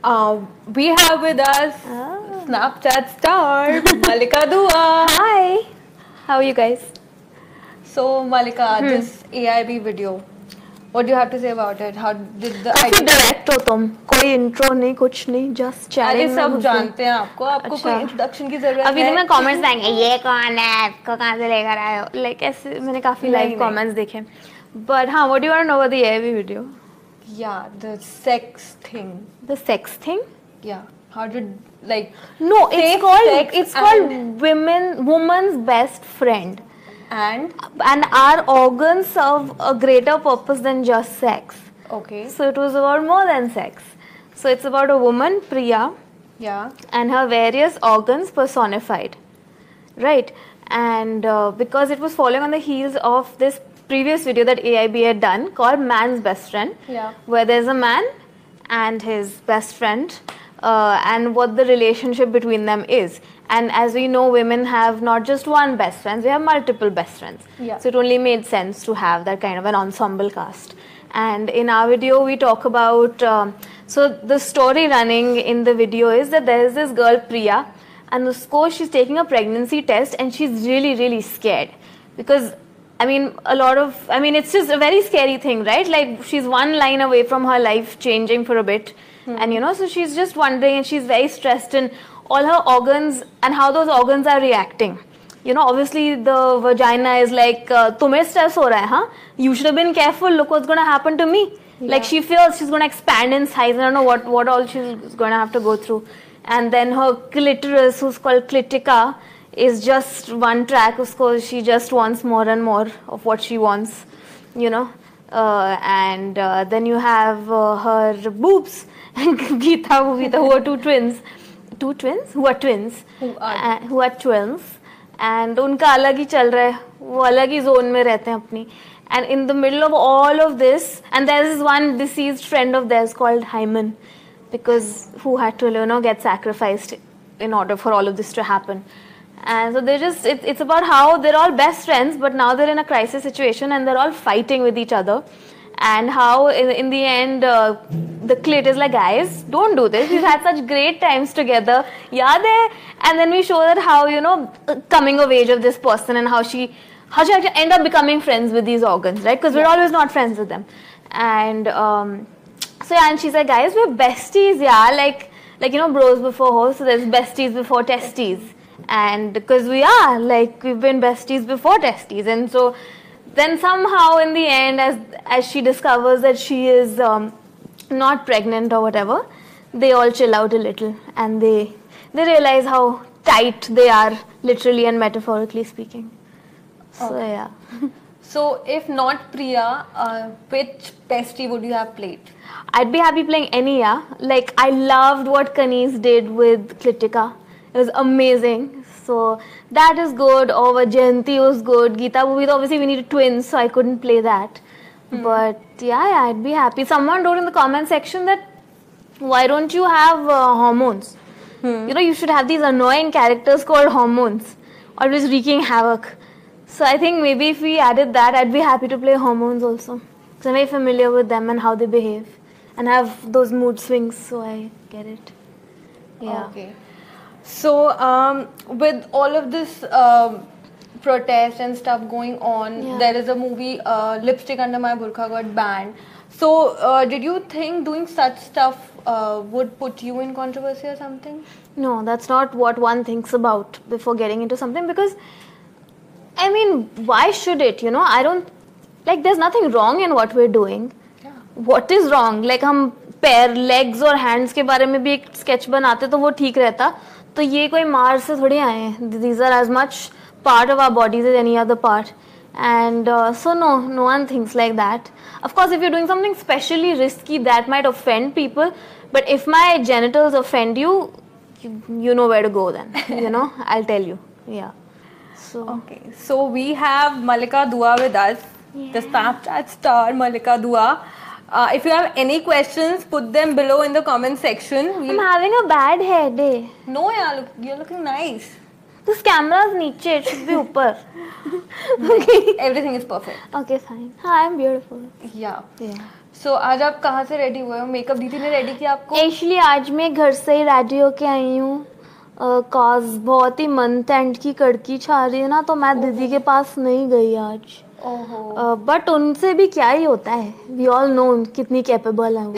Uh, we have with us Snapchat star Malika Dua. Hi, how are you guys? So Malika, this AIB video, what do you have to say about it? How did the काफी direct हो तुम, कोई intro नहीं कुछ नहीं, just अरे chatting सब जानते हैं आपको अच्छा। कोई इंट्रोडक्शन की जरूरत अभी है? तो मैं कमेंट्स आएंगे, ये कौन है, आपको कहाँ से लेकर आए हो, लाइक ऐसे मैंने काफी लाइव कमेंट्स देखे. बट हाँ, what do you want to know about the AIB video? Yeah, the sex thing. The sex thing? Yeah. How did like No, safe it's sex called woman's best friend. and Our organs serve a greater purpose than just sex. okay. So it was about more than sex. So it's about a woman, Priya, Yeah. and her various organs personified, right? And because it was following on the heels of this previous video that AIB had done called Man's Best Friend, Yeah. where there's a man and his best friend, and what the relationship between them is. And as we know, women have not just one best friend, we have multiple best friends. Yeah. So it only made sense to have that kind of an ensemble cast. And in our video, we talk about, so the story running in the video is that there is this girl, Priya, and she's taking a pregnancy test and she's really, really scared. Because, it's just a very scary thing, right? Like, she's one line away from her life changing for a bit. And, so she's just wondering and she's very stressed in all her organs and how those organs are reacting. Obviously the vagina is like, tumhe stress ho raha hai, huh? You should have been careful, look what's going to happen to me. Yeah. Like she feels she's going to expand in size, I don't know what all she's going to have to go through. And then her clitoris, who's called clitica, is just one track, she just wants more and more of what she wants, and then you have her boobs, Geeta, who are two twins, who are twins, who are twins, and उनका अलग ही चल रहा है, वो अलग ही zone में रहते हैं अपनी. And in the middle of all of this, and there's this one deceased friend of theirs called Hyman, because who had to get sacrificed in order for all of this to happen. And so they're just, it's about how they're all best friends, but now they're in a crisis situation and they're all fighting with each other. And how in the end, the clit is like, guys, don't do this. We've had such great times together. Yaad hai? And then we show that how, coming of age of this person and how she actually end up becoming friends with these organs, right? Because we're always not friends with them. And and she's like, guys, we're besties, yeah. Like bros before hoes. So there's besties before testes. And because we are, like, we've been besties before testes. And so then somehow in the end, as she discovers that she is not pregnant or whatever, they all chill out a little and they realize how tight they are, literally and metaphorically speaking. So okay. Yeah. So if not Priya, which bestie would you have played? I'd be happy playing any, yeah. Like, I loved what Kanis did with Clitica. It was amazing. So that is good. Or Jayanti was good. Geeta Bhuvi, obviously we needed twins, so I couldn't play that. But yeah, I'd be happy. Someone wrote in the comment section that why don't you have hormones? You should have these annoying characters called hormones, always wreaking havoc. So I think maybe if we added that, I'd be happy to play hormones also. Because I'm very familiar with them and how they behave. And have those mood swings, so I get it. Yeah. Okay. So, with all of this protest and stuff going on, there is a movie, Lipstick Under My Burqa, got banned. So, did you think doing such stuff would put you in controversy or something? No, that's not what one thinks about before getting into something. Because, why should it? I don't, there's nothing wrong in what we're doing. Yeah. What is wrong? Like, हम पैर, legs और hands के बारे में भी एक sketch बनाते तो वो ठीक रहता. तो ये कोई मार्स से थोड़ी आए हैं. These are as much part of our bodies as any other part. And so no one thinks like that. Of course, if you're doing something specially risky, that might offend people. But if my genitals offend you, you know where to go then. I'll tell you. Yeah. So okay. So we have Malika Dua with us, the Snapchat star Malika Dua. If you have any questions, put them below in the comment section. I'm having a bad hair day. No, you're looking nice. This camera's niche, it should be upper. Okay. Everything is perfect. Okay, fine. Hi, I'm beautiful. Yeah. So आज आप कहाँ से ready हुए हो? Makeup दीदी ने ready किया आपको? एक्चुअली आज मैं घर से ही रेडी होके आई हूँ, कॉज बहुत ही मंथ एंड की कड़की छा रही है ना, तो मैं दीदी के पास नहीं गई आज. बट उनसे भी क्या ही होता है, वी ऑल नो कितनी कैपेबल है वो.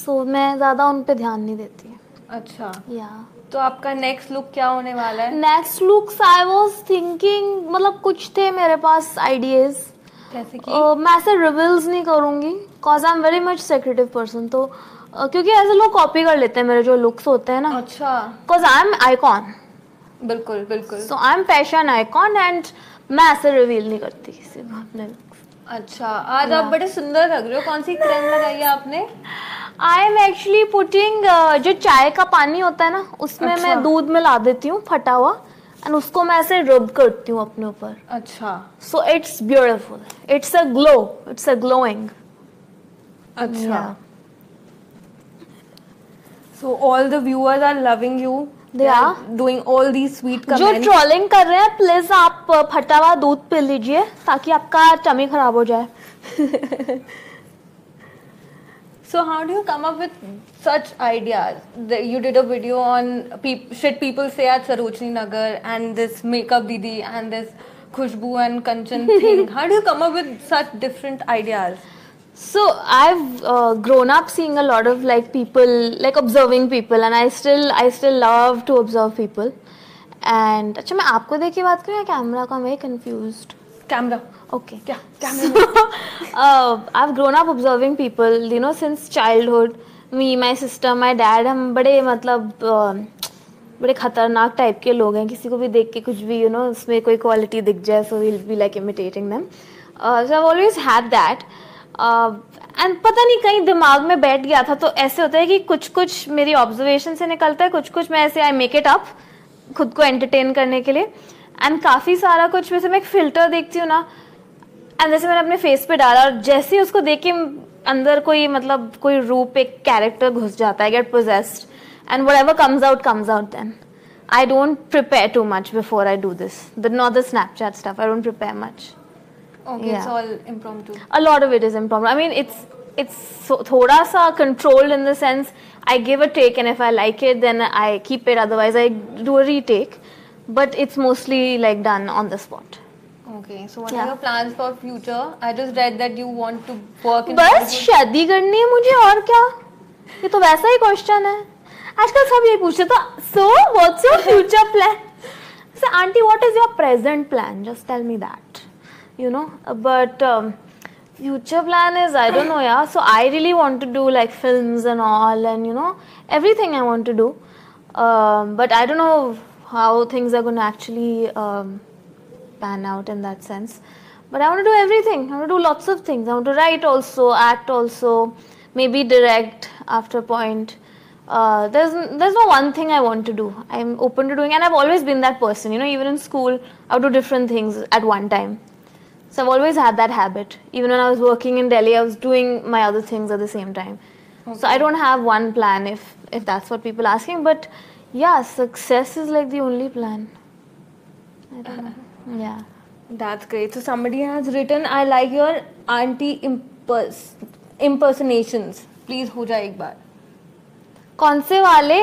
सो मैं ज़्यादा उन पे ध्यान नहीं देती. अच्छा. या तो आपका नेक्स्ट लुक क्या होने वाला है? Next looks I was thinking, मतलब कुछ थे मेरे पास आइडियाज. जैसे कि मैं ऐसे रिवील्स नहीं करूँगी, cause I am very much secretive person. तो क्योंकि ऐसे लोग कॉपी कर लेते हैं मेरे जो लुक्स होते हैं ना. अच्छा. Cause I am icon. बिल्कुल बिल्कुल. So I am fashion icon and मैं ऐसे रिवील नहीं करती किसी को अपने. अच्छा. आज आप बड़े सुंदर लग रहे हो. कौन सी क्रीम लगाई है आपने? आई एम एक्चुअली पुटिंग, जो चाय का पानी होता है ना, उसमें अच्छा. मैं दूध मिला देती हूँ फटा हुआ, एंड उसको मैं ऐसे रब करती हूँ अपने ऊपर. अच्छा. So it's beautiful, it's a glow, it's a glowing. अच्छा. So all the viewers are loving you. They are doing all these sweet comments. जो ट्रोलिंग कर रहे हैं, प्लीज आप फटा हुआ दूध पी लीजिए ताकि आपका टमी खराब हो जाए. So how do you come up with such ideas? You did a video on shit people say at Sarojini Nagar and this makeup didi and this Khushbu and Kanchan thing. How do you come up with such different ideas? So I've grown up seeing a lot of like people, like observing people, and I still love to observe people. And अच्छा, मैं आपको देख के बात करूँ या camera का? मैं confused. Camera. Okay. क्या? Camera. I've grown up observing people, you know, since childhood. Me, my sister, my dad, हम बड़े मतलब बड़े खतरनाक टाइप के लोग हैं. किसी को भी देख के कुछ भी, you know, उसमें कोई quality दिख जाए, so we'll be like imitating them. So I've always had that. And पता नहीं कहीं दिमाग में बैठ गया था. तो ऐसे होता है कि कुछ कुछ मेरी ऑब्जर्वेशन से निकलता है, कुछ कुछ मैं ऐसे आई मेक इट अप खुद को एंटरटेन करने के लिए. एंड काफी सारा कुछ वैसे मैं एक फिल्टर देखती हूँ ना, एंड जैसे मैंने अपने फेस पे डाला और जैसे ही उसको देख के अंदर कोई मतलब कोई रूप, एक कैरेक्टर घुस जाता है, get possessed, and whatever comes out then. I don't prepare too much before I do this. Not the Snapchat stuff, I don't prepare much. Okay, yeah. It's all impromptu. A lot of it is impromptu. I mean, it's thoda sa controlled in the sense I give a take, and if I like it, then I keep it. Otherwise, I do a retake. But it's mostly like done on the spot. Okay, so what are your plans for future? I just read that you want to work in. बस शादी करनी है मुझे, और क्या? ये तो वैसा ही क्वेश्चन है. आजकल सब यही पूछते था. So, what's your future plan? So, auntie, what is your present plan? Just tell me that. You know, but future plan is, I don't know, yeah. So I really want to do like films and all, and you know, everything I want to do. But I don't know how things are going to actually pan out in that sense. But I want to do everything. I want to do lots of things. I want to write also, act also, maybe direct after a point. There's no one thing I want to do. I'm open to doing, and I've always been that person. You know, even in school, I would do different things at one time. So I've always had that habit. Even when I was working in Delhi, I was doing my other things at the same time. Okay. So I don't have one plan if that's what people are asking. But yeah, success is like the only plan. I don't know. Yeah. That's great. So somebody has written, I like your auntie impersonations. Please हो जाए एक बार. कौन से वाले?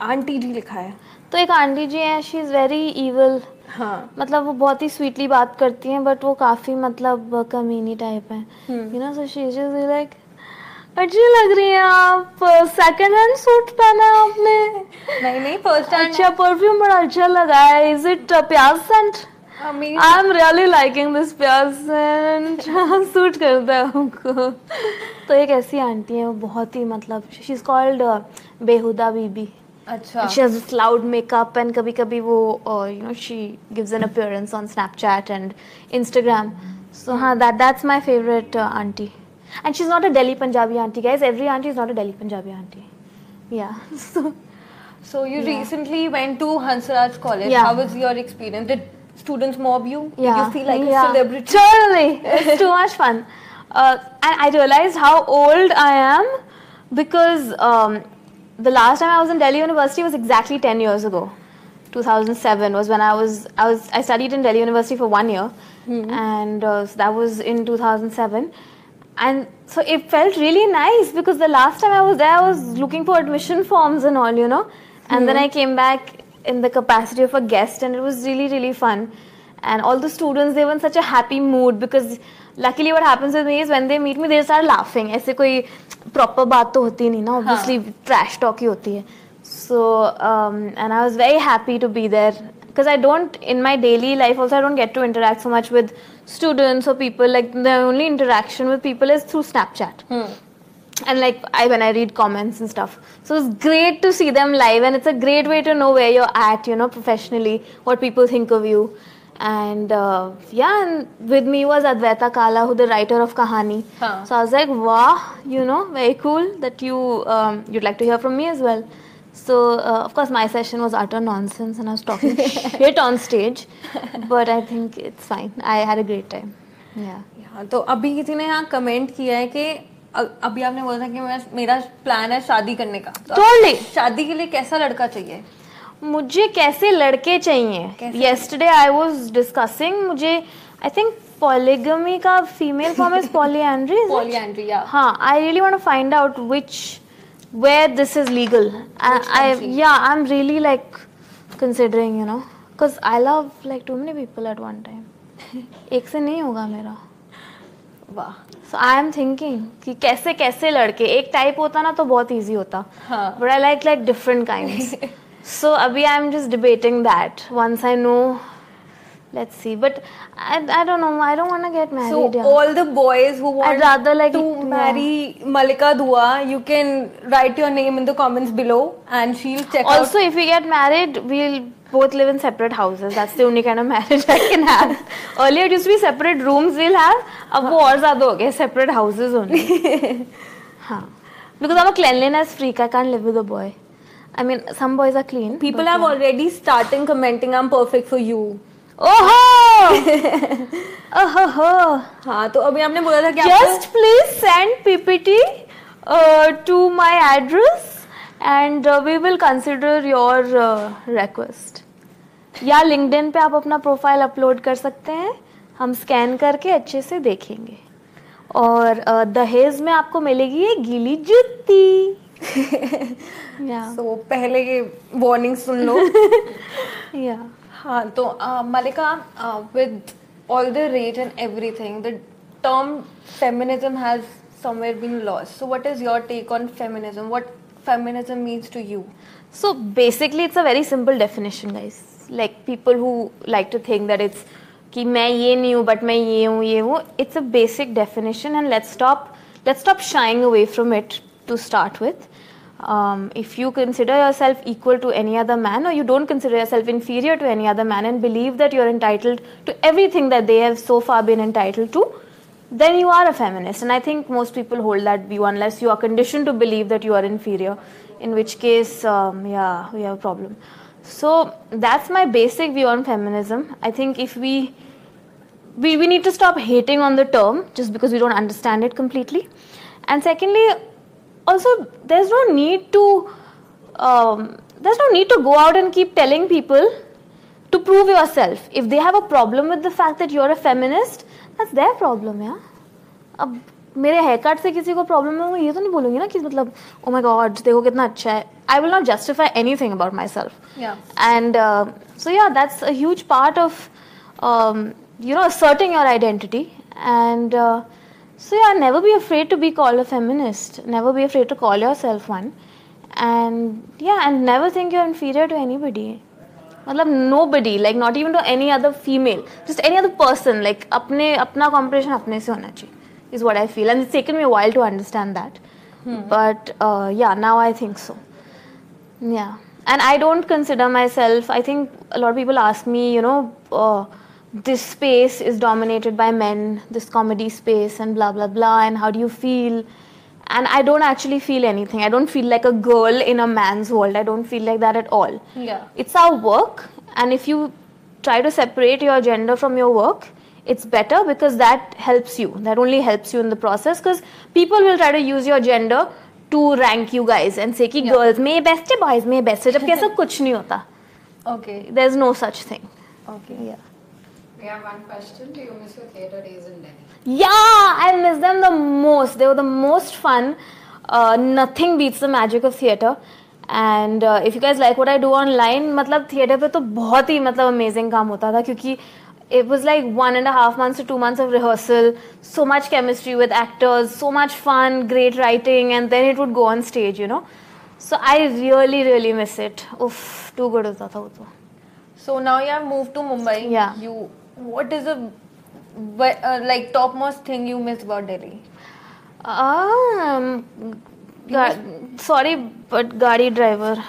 Aunty जी लिखा है. तो एक आंटी जी हैं, शी इज़ वेरी ईवल. हाँ. मतलब वो बहुत ही स्वीटली बात करती हैं, बट वो काफी मतलब कमीनी टाइप है. You know, so she is like, अच्छी लग रही है आप, सेकंड हैंड सूट पहना है आपने. नहीं फर्स्ट हैंड. अच्छा, परफ्यूम बड़ा अच्छा लगा है. Is it pyaaz scent? I am really liking this pyaaz scent. Suit करता है हमको. तो एक ऐसी आंटी है, वो बहुत ही मतलब, शी इज कॉल्ड बेहुदा बीबी. अच्छा. She has this loud makeup, and कभी-कभी वो you know, she gives an appearance on Snapchat and Instagram. So हाँ, that's my favorite auntie. And she's not a Delhi Punjabi auntie, guys. Every auntie is not a Delhi Punjabi auntie. Yeah. So you recently went to Hansraj College. Yeah. How was your experience? Did students mob you? Yeah. Did you feel like a celebrity? Totally. It's too much fun. And I realized how old I am because the last time I was in Delhi University was exactly 10 years ago. 2007 was when I studied in Delhi University for 1 year, and so that was in 2007. And so it felt really nice because the last time I was there, I was looking for admission forms and all, you know. And then I came back in the capacity of a guest, and it was really, really fun. And all the students, they were in such a happy mood because luckily what happens with me is when they meet me, they start laughing. ऐसे कोई proper बात तो होती नहीं ना, obviously trash talk ही होती है. So, and I was very happy to be there. Because I don't, in my daily life also, I don't get to interact so much with students or people. Like, the only interaction with people is through Snapchat. And like, when I read comments and stuff. So it's great to see them live, and it's a great way to know where you're at, you know, professionally, what people think of you. And yeah, and with me was Advaita Kala, who the writer of Kahani. So I was like, wow, you know, very cool that you'd like to hear from me as well. So, of course, my session was utter nonsense and I was talking shit on stage. But I think it's fine. I had a great time. Yeah. तो अभी किसी ने यहाँ comment किया है कि अभी आपने बोला था कि मेरा प्लान है शादी करने का. Totally. शादी के लिए कैसा लड़का चाहिए? मुझे कैसे लड़के चाहिए? Yesterday I was discussing. मुझे I think polygamy का female form is polyandry. Polyandry, yeah. हाँ, I really want to find out where this is legal. I'm really like considering, you know, because I love like too many people at one time. एक से नहीं होगा मेरा. वाह. So I am thinking कि कैसे लड़के, एक टाइप होता ना तो बहुत easy होता. But I like different kinds. So अभी I am just debating that. Once I know, let's see. But I don't know. I don't want to get married. So all the boys who want I'd rather like to marry Malika Dua, you can write your name in the comments below, and she'll check out. Also, if we get married, we'll both live in separate houses. That's the only kind of marriage I can have. Earlier it used to be separate rooms we'll have. अब वो और ज़्यादा हो गया, separate houses only. हाँ. Because I'm a cleanliness freak. I can't live with a boy. I mean, some boys are clean. People have already started commenting, I'm perfect for you. ओहो हाँ, तो अभी आपने बोला था कि just please send PPT to my address and we will consider your request. या LinkedIn पे आप अपना प्रोफाइल अपलोड कर सकते हैं, हम स्कैन करके अच्छे से देखेंगे. और दहेज में आपको मिलेगी ये गीली जूती. So पहले ये वार्निंग सुन लो. Yeah. हाँ, तो Malika, with all the rage and everything, the term feminism has somewhere been lost. So what is your take on feminism? What feminism means to you? So basically it's a very simple definition, guys. Like people who like to think that it's कि मैं ये नहीं हूँ but मैं ये हूँ. It's a basic definition, and let's stop shying away from it to start with. If you consider yourself equal to any other man, or you don't consider yourself inferior to any other man and believe that you're entitled to everything that they have so far been entitled to, then you are a feminist. And I think most people hold that view unless you are conditioned to believe that you are inferior, in which case, we have a problem. So that's my basic view on feminism. I think if we need to stop hating on the term just because we don't understand it completely. And secondly, also, there's no need to go out and keep telling people to prove yourself. If they have a problem with the fact that you're a feminist, that's their problem, yeah. अब मेरे hair cut से किसी को problem है, मैं ये तो नहीं बोलूँगी ना कि मतलब oh my god देखो कितना अच्छा है. I will not justify anything about myself. Yeah. And so yeah, that's a huge part of asserting your identity. And so yeah, never be afraid to be called a feminist. Never be afraid to call yourself one. And yeah, and never think you're inferior to anybody. मतलब nobody, like not even to any other female, just any other person. Like अपना competition अपने से होना चाहिए is what I feel. And it's taken me a while to understand that. But yeah, now I think so. Yeah. And I don't consider myself, I think a lot of people ask me, this space is dominated by men, this comedy space and blah, blah, blah, and how do you feel? And I don't actually feel anything. I don't feel like a girl in a man's world. I don't feel like that at all. Yeah. It's our work, and if you try to separate your gender from your work, it's better because that helps you. That only helps you in the process, because people will try to use your gender to rank you guys and say कि girls में best है, boys में best है, जबकि ऐसा कुछ नहीं होता. Okay. There's no such thing. Okay. Yeah. We have one question. Do you miss your theatre days in Delhi? Yeah, I miss them the most. They were the most fun. Nothing beats the magic of theatre. And if you guys like what I do online, मतलब theatre पे तो बहुत ही मतलब amazing काम होता था क्योंकि it was like 1.5 months to 2 months of rehearsal, so much chemistry with actors, so much fun, great writing, and then it would go on stage, you know. So I really, really miss it. Oof, too good होता था वो तो. So now you have moved to Mumbai. Yeah. What is the like topmost thing you miss about Delhi? Sorry, but गाड़ी driver.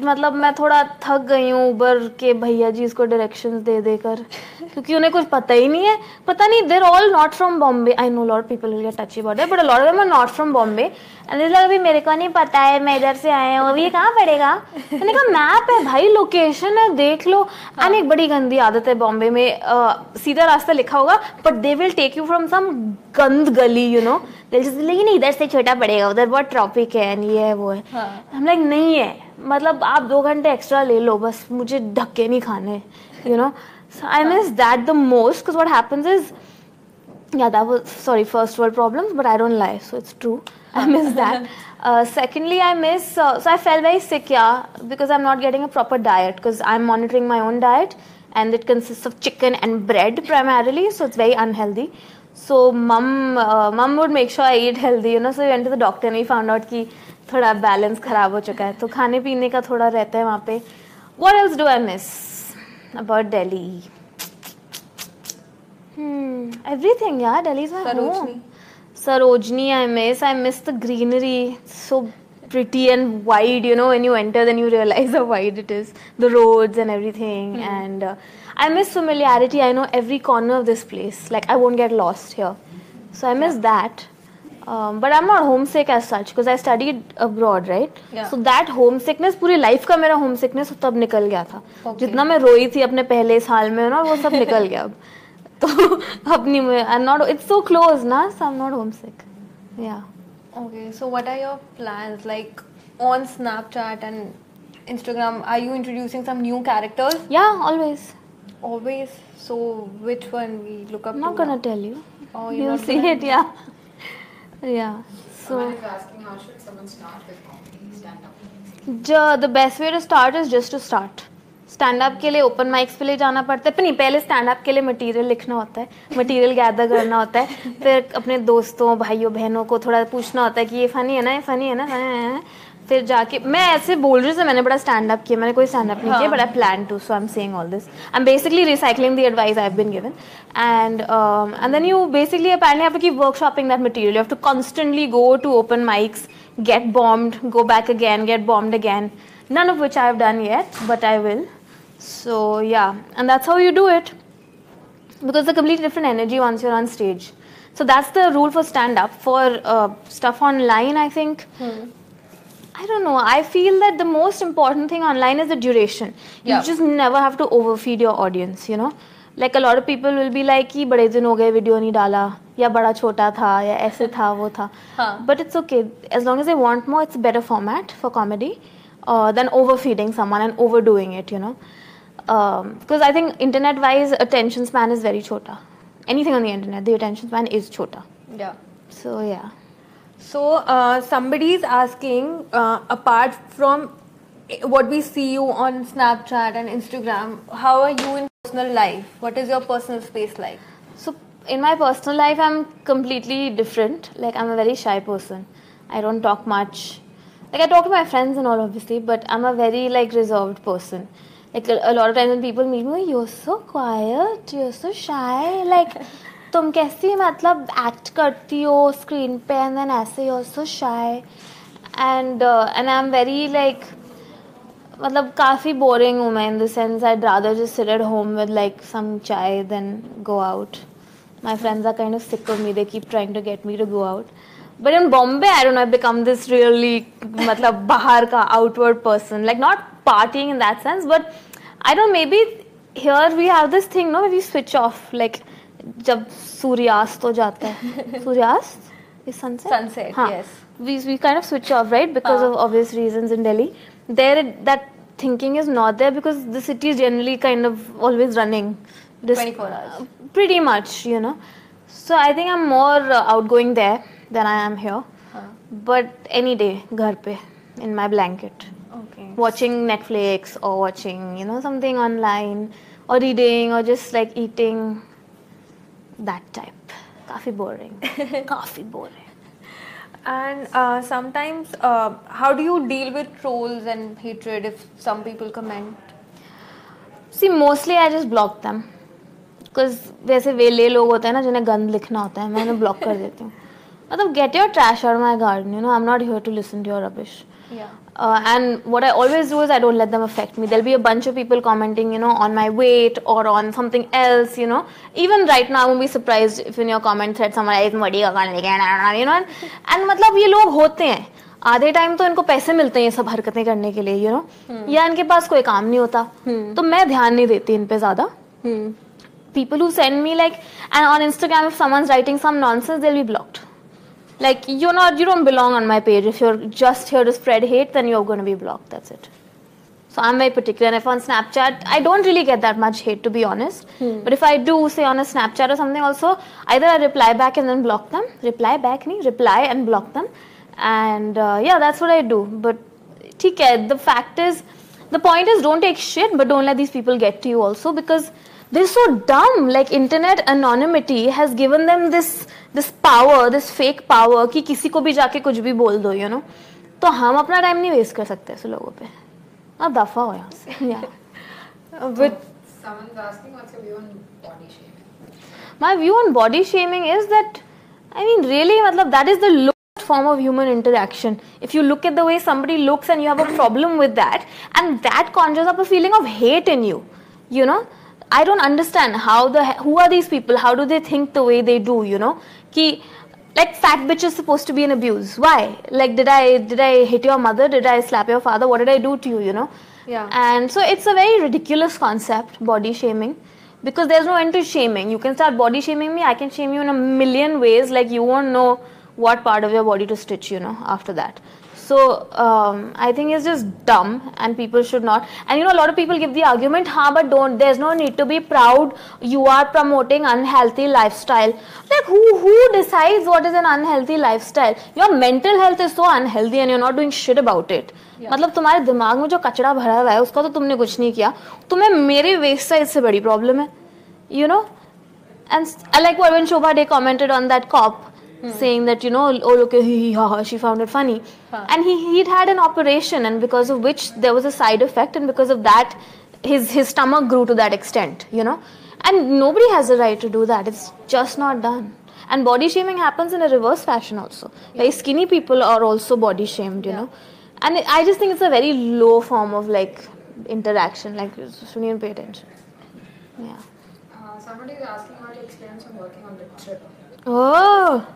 मतलब मैं थोड़ा थक गई हूँ उबर के भैया जी इसको डायरेक्शंस दे देकर क्योंकि उन्हें कुछ पता ही नहीं है. पता नहीं, they're all not from Bombay. I know lot people will get touchy about it, but a lot of them are not from Bombay and it's like अभी मेरे को नहीं पता है, मैं इधर से आया हूँ, अभी ये कहाँ पड़ेगा. मैंने कहा मैप है भाई, लोकेशन है, देख लो. एंड एक बड़ी गंदी आदत है बॉम्बे में, सीधा रास्ता लिखा होगा but they will take you from some गंद गली, यू नो. लेकिन इधर से छोटा पड़ेगा, उधर बहुत ट्रॉफिक है एंड ये है वो है. हम लाइक नहीं है, मतलब आप 2 घंटे एक्स्ट्रा ले लो, बस मुझे धक्के नहीं खाने, you know. So I miss that the most because what happens is, yeah, that was, sorry, first world problems, but I don't lie, so it's true. I miss that. Secondly, I miss, so I felt very sick, yeah, because I'm not getting a proper diet because I'm monitoring my own diet and it consists of chicken and bread primarily, so it's very unhealthy. So mom would make sure I eat healthy, you know. So we went to the doctor and we found out कि थोड़ा balance खराब हो चुका है, तो खाने पीने का थोड़ा रहता है वहाँ पे. What else do I miss about Delhi? Everything, yeah. Delhi is my home. Sarojini, I miss the greenery. So pretty and wide, you know. When you enter, then you realize how wide it is. The roads and everything. And I miss familiarity. I know every corner of this place. Like, I won't get lost here. So I miss that. But I'm not homesick as such because I studied abroad, right? Yeah. So that homesickness, पूरी life का मेरा homesickness तब निकल गया था. जितना मैं रोई थी अपने पहले साल में ना, वो सब निकल गया अब. तो अपनी में I'm not, it's so close ना, so I'm not homesick. Yeah. Okay, so what are your plans like on Snapchat and Instagram? Are you introducing some new characters? Yeah, always. Always. So which one we look up I'm to? not gonna tell you. Oh, You'll see it, yeah. Yeah. So Someone is asking how should someone start with comedy, stand-up? the best way to start is just to start. Stand up के लिए open mics पे ले जाना पड़ता है, पर नहीं, पहले स्टैंड अप के लिए मटेरियल लिखना होता है, मटेरियल गैदर करना होता है, फिर अपने दोस्तों भाइयों बहनों को थोड़ा पूछना होता है कि ये फनी है ना, ये फनी है ना, फिर जाके मैं ऐसे बोल रही हूँ, मैंने बड़ा स्टैंड अप किया, मैंने कोई स्टैंड अप नहीं किया, but I plan to, so I am saying all this. I am basically recycling the advice I have been given and then you basically apparently have to keep workshopping that material. You have to constantly go to open mics, get bombed, go back again, get bombed again, none of which I have done yet, but I will. So yeah, and that's how you do it, because it's a completely different energy once you're on stage. So that's the rule for stand up. For stuff online, I think I don't know, I feel that the most important thing online is the duration. You just never have to overfeed your audience, you know. Like a lot of people will be like कि बड़े दिन हो गए video नहीं डाला, या बड़ा छोटा था, या ऐसे था वो था. But it's okay, as long as they want more, it's a better format for comedy than overfeeding someone and overdoing it, you know. Because I think internet wise attention span is very chota. Anything on the internet, the attention span is chota. Yeah. So yeah. So somebody is asking, apart from what we see you on Snapchat and Instagram, how are you in personal life? What is your personal space like? So in my personal life, I'm completely different. Like, I'm a very shy person. I don't talk much. Like, I talk to my friends and all, obviously, but I'm a very like reserved person. Like a lot of times when people meet me, you're so quiet, you're so shy. Like, तुम कैसी मतलब act करती हो screen पे, and then ऐसे you're so shy. And I'm very like, मतलब काफी boring हूँ मैं, in the sense I'd rather just sit at home with like some chai than go out. My friends are kind of sick of me. They keep trying to get me to go out. But in Bombay, I don't know, I've become this really मतलब बाहर का outward person. Like, not partying in that sense, but I don't know, maybe here we have this thing, no, where we switch off. Like, जब सूर्यास्त हो जाता है, सूर्यास्त is sunset? Sunset, yes. We kind of switch off, right? Because of obvious reasons in Delhi. There, that thinking is not there because the city is generally kind of always running. 24 hours. Pretty much, you know. So I think I'm more outgoing there than I am here. But any day, ghar pe, in my blanket. Okay. Watching Netflix or watching, you know, something online or reading or just like eating. That type. Kafi boring. Kafi boring. And sometimes, how do you deal with trolls and hatred if some people comment? See, mostly I just block them. Because वैसे वेले लोग होते हैं ना जिन्हें गंद लिखना होता है मैं उन्हें ब्लॉक कर देती हूँ मतलब get your trash out of my garden, you know, I'm not here to listen to your rubbish. Yeah. And what I always do is I don't let them affect me. There'll be a bunch of people commenting, you know, on my weight or on something else, you know. Even right now, I won't be surprised if in your comment thread someone is muddy, you know. And मतलब ये लोग होते हैं. आधे time तो इनको पैसे मिलते हैं ये सब हरकतें करने के लिए, you know. या इनके पास कोई काम नहीं होता. तो मैं ध्यान नहीं देती इन पे ज़्यादा. People who send me like, and on Instagram if someone's writing some nonsense, they'll be blocked. Like you don't belong on my page. If you're just here to spread hate, then you're going to be blocked. That's it. So I'm very particular. And if on Snapchat, I don't really get that much hate, to be honest. But if I do, say on a Snapchat or something, also either I reply back and then block them. Reply and block them. And yeah, that's what I do. But the fact is, the point is, don't take shit, but don't let these people get to you also because they're so dumb. Like internet anonymity has given them this power, this fake power कि किसी को भी जाके कुछ भी बोल दो, you know. तो हम अपना टाइम नहीं वेस्ट कर सकते ऐसे लोगों पे. अब दफा हो यहाँ से. Yeah. With someone's asking what's your view on body shaming? My view on body shaming is that, I mean, really, मतलब that is the lowest form of human interaction. If you look at the way somebody looks and you have a problem with that, and that conjures up a feeling of hate in you, you know. I don't understand who are these people? How do they think the way they do? You know, like fat bitch is supposed to be an abuse. Why? Like did I hit your mother? Did I slap your father? What did I do to you? You know? Yeah. And so it's a very ridiculous concept, body shaming, because there's no end to shaming. You can start body shaming me. I can shame you in a million ways. Like you won't know what part of your body to stitch. You know, after that. So I think it's just dumb and people should not. And you know, a lot of people give the argument, but there's no need to be proud. You are promoting unhealthy lifestyle. Like who decides what is an unhealthy lifestyle? Your mental health is so unhealthy and you're not doing shit about it. Yeah. मतलब तुम्हारे दिमाग में जो कचरा भरा हुआ है उसका तो तुमने कुछ नहीं किया. तुम्हें मेरे वेस्ट साइज से बड़ी प्रॉब्लम है. You know? And I like when Shobha Day commented on that cop. Saying that, you know, oh look, she found it funny. And he'd had an operation and because of which there was a side effect and because of that his stomach grew to that extent, you know. And nobody has the right to do that. It's just not done. And body shaming happens in a reverse fashion also. Yeah. Like skinny people are also body shamed, you know. And I just think it's a very low form of like interaction. Like you shouldn't even pay attention. Yeah. Somebody is asking about your experience of working on the trip. Oh.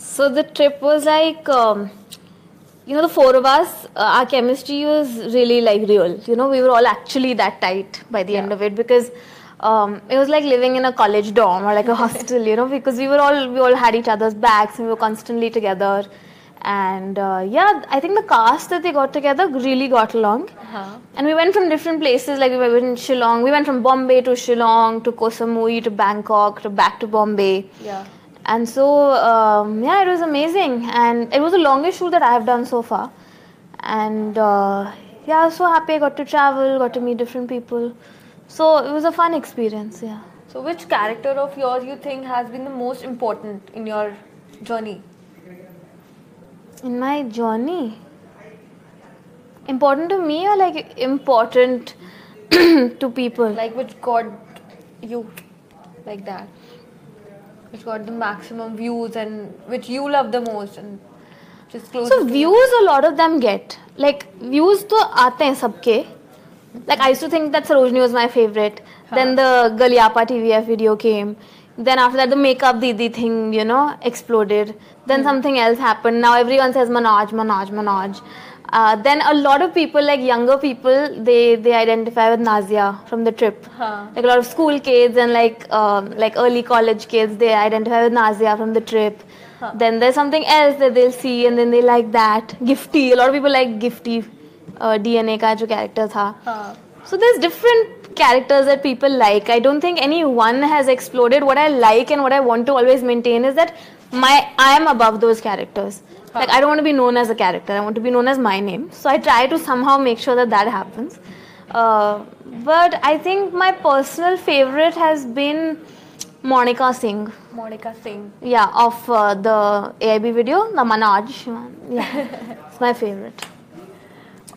So the trip was like, you know, the four of us, our chemistry was really like real. You know, we were all actually that tight by the end of it because it was like living in a college dorm or like a hostel, you know, because we all had each other's backs and we were constantly together. And yeah, I think the cast that they got together really got along. And we went from different places, like we went in Shillong. We went from Bombay to Shillong to Koh Samui to Bangkok to back to Bombay. Yeah. And so, yeah, it was amazing. And it was the longest shoot that I have done so far. And yeah, I was so happy I got to travel, got to meet different people. So it was a fun experience, yeah. So which character of yours you think has been the most important in your journey? In my journey? Important to me or like important to people? Like which got you like that? Which got the maximum views and which you love the most and just close. So views a lot of them get. Like views to aate hain sabke. Like I used to think that Sarojini was my favorite. Then the Galyapa TVF video came. Then after that the Makeup Didi thing, you know, exploded. Then something else happened. Now everyone says Manoj. Then a lot of people, like younger people, they identify with Nazia from the trip. Like a lot of school kids and like early college kids, they identify with Nazia from the trip. Then there's something else that they'll see and then they like that. Gifty, a lot of people like Gifty, DNA ka jo character tha. So there's different characters that people like. I don't think any one has exploded. What I like and what I want to always maintain is that I am above those characters. Like, I don't want to be known as a character. I want to be known as my name. So I try to somehow make sure that that happens. But I think my personal favorite has been Monica Singh. Monica Singh. Yeah, of the AIB video, the Manoj one. Yeah, it's my favorite.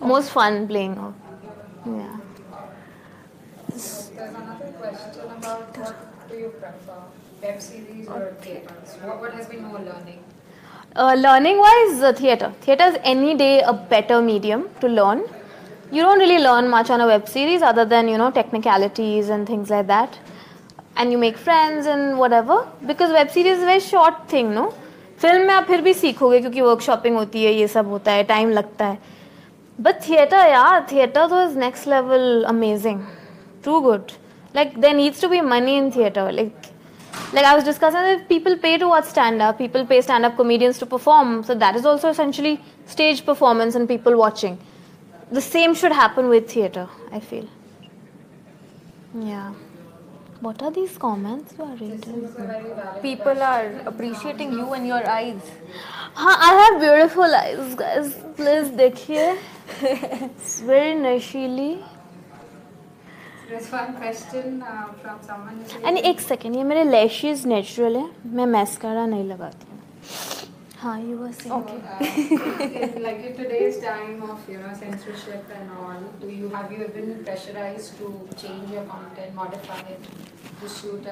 Most fun playing her. Yeah. There's another question about what do you prefer, web series or theatres? What has been more learning? Learning wise, theatre. Theatre is any day a better medium to learn. You don't really learn much on a web series other than, you know, technicalities and things like that. And you make friends and whatever. Because web series is a very short thing, no? Film में आप फिर भी सीखोगे क्योंकि workshopping होती है, ये सब होता है, time लगता है. But theatre, yeah, theatre was next level amazing. Too good. Like, there needs to be money in theatre. Like I was discussing that people pay to watch stand-up. People pay stand-up comedians to perform. So that is also essentially stage performance and people watching. The same should happen with theatre, I feel. Yeah. What are these comments you are reading? People are appreciating you and your eyes. हाँ, I have beautiful eyes, guys. Please देखिए. It's very नशीली. There's one question from someone who says, And एक second, ये मेरे lashes natural है. मैं mascara नहीं लगाती हूँ. हाँ, you were saying. okay. Like in today's time of censorship and all, have you been pressurized to change your content, modify it to suit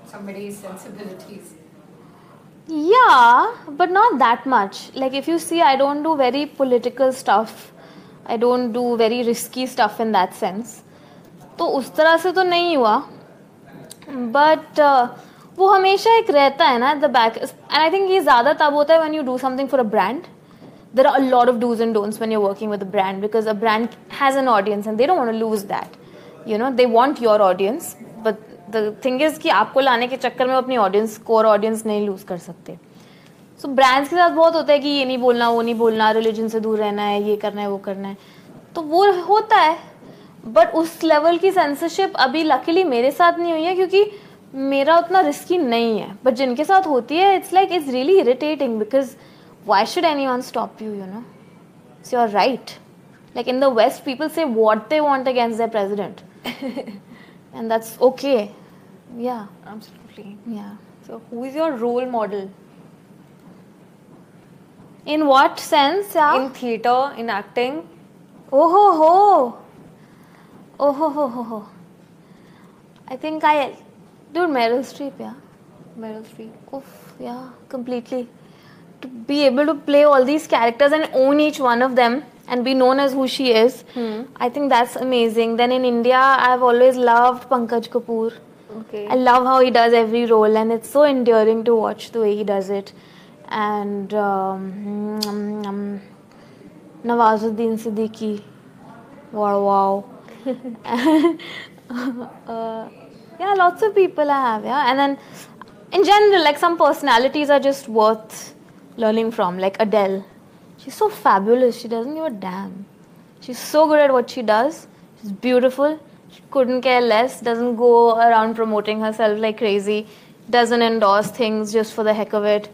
somebody's sensibilities? Yeah, but not that much. Like if you see, I don't do very political stuff. I don't do very risky stuff in that sense. तो उस तरह से तो नहीं हुआ. But वो हमेशा एक रहता है ना at the back. And I think ये ज़्यादा तब होता है when you do something for a brand. There are a lot of do's and don'ts when you're working with a brand because a brand has an audience and they don't want to lose that. You know, they want your audience. But the thing is कि आपको लाने के चक्कर में अपनी audience, core audience नहीं lose कर सकते. So brands के साथ बहुत होता है कि ये नहीं बोलना, वो नहीं बोलना, religion से दूर रहना है, ये करना है, वो करना है. तो वो होता है. But उस level की censorship अभी luckily मेरे साथ नहीं हुई है क्योंकि मेरा उतना रिस्की नहीं है. But जिनके साथ होती है, it's really irritating because why should anyone stop you, you know? It's your right. Like in the West, people say what they want against their president. And that's okay. Yeah. Absolutely. Yeah. So who is your role model? In what sense? Yeah. In theatre, in acting? Oh ho ho. Oh ho ho ho ho. I think dude, Meryl Streep, yeah. Meryl Streep. Oof, yeah, completely. To be able to play all these characters and own each one of them and be known as who she is, I think that's amazing. Then in India, I've always loved Pankaj Kapoor. Okay. I love how he does every role and it's so endearing to watch the way he does it. And Nawazuddin Siddiqui. Wow. Yeah, lots of people I have, yeah. And then in general, like some personalities are just worth learning from, like Adele. She's so fabulous, she doesn't give a damn. She's so good at what she does. She's beautiful. She couldn't care less, doesn't go around promoting herself like crazy, doesn't endorse things just for the heck of it.